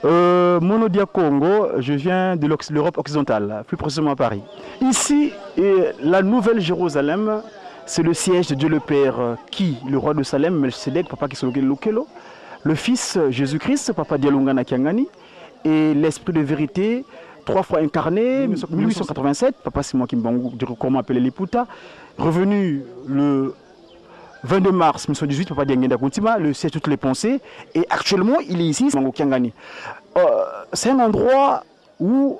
Monodia Congo, je viens de l'Europe occidentale, plus précisément à Paris. Ici, la Nouvelle Jérusalem, c'est le siège de Dieu le Père, qui, le roi de Salem, Melchizedek, papa qui Lokelo, le Fils Jésus-Christ, papa Dialungana Kiangani, et l'Esprit de vérité, 3 fois incarné, 1887, papa Simon Kimbangu, comment appeler Liputa, revenu le 22 mars 1918, papa Diangenda Kuntima, le siège de toutes les pensées, et actuellement il est ici, c'est un endroit où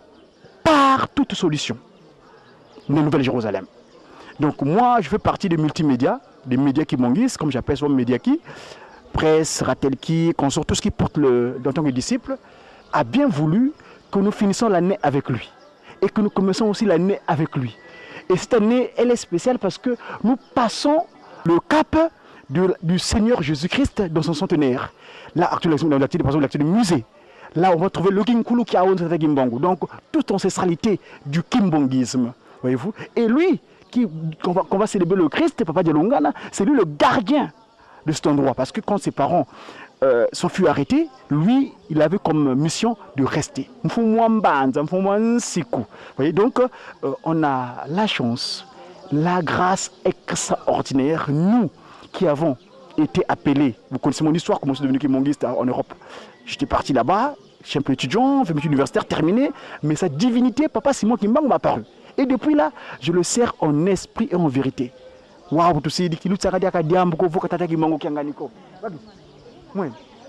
part toute solution de Nouvelle-Jérusalem. Donc moi je fais partie des multimédias, des médias qui m'enguisent, comme j'appelle souvent médias qui, presse, Ratelki, consort, tout ce qui porte dans tant que disciple, a bien voulu que nous finissions l'année avec lui et que nous commençons aussi l'année avec lui. Et cette année, elle est spéciale parce que nous passons le cap du Seigneur Jésus-Christ dans son centenaire. Là, actuellement, dans l'acte du musée, là, on va trouver le Kinkulu qui a Kimbangu. Donc, toute ancestralité du kimbongisme, voyez-vous. Et lui, qu'on va célébrer le Christ, Papa Dialungana, c'est lui le gardien de cet endroit. Parce que quand ses parents sont fut arrêtés, lui, il avait comme mission de rester. Voyez, donc, on a la chance, la grâce extraordinaire, nous qui avons été appelés. Vous connaissez mon histoire, comment je suis devenu kimongiste en Europe. J'étais parti là-bas, je suis un peu étudiant, fait mes études universitaires, terminé, mais sa divinité, Papa Simon Kimbangu m'a apparu. Et depuis là, je le sers en esprit et en vérité. Waouh, tout ça,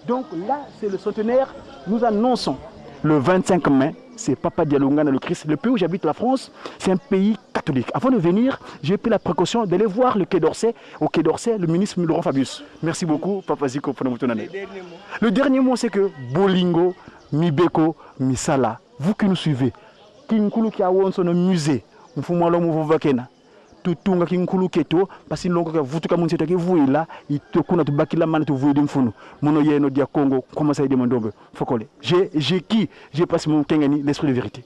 donc là, c'est le centenaire. Nous annonçons le 25 mai, c'est Papa Dialungana le Christ. Le pays où j'habite, la France, c'est un pays catholique. Avant de venir, j'ai pris la précaution d'aller voir le Quai d'Orsay. Au Quai d'Orsay, le ministre Laurent Fabius. Merci beaucoup, Papa Ziko, pour notre année. Le dernier mot, c'est que Bolingo, Mibeko, Misala, vous qui nous suivez, Kinkulu qui a son musée, nous faisons l'homme vakena. Tutunga kinkulu keto parce longo ka vutuka munsi to ke vuila itokuna to bakila mana to vuide mfunu mono yeno dia Congo comment ça y demandombe fokole j'ai passé mon kengani l'esprit de vérité.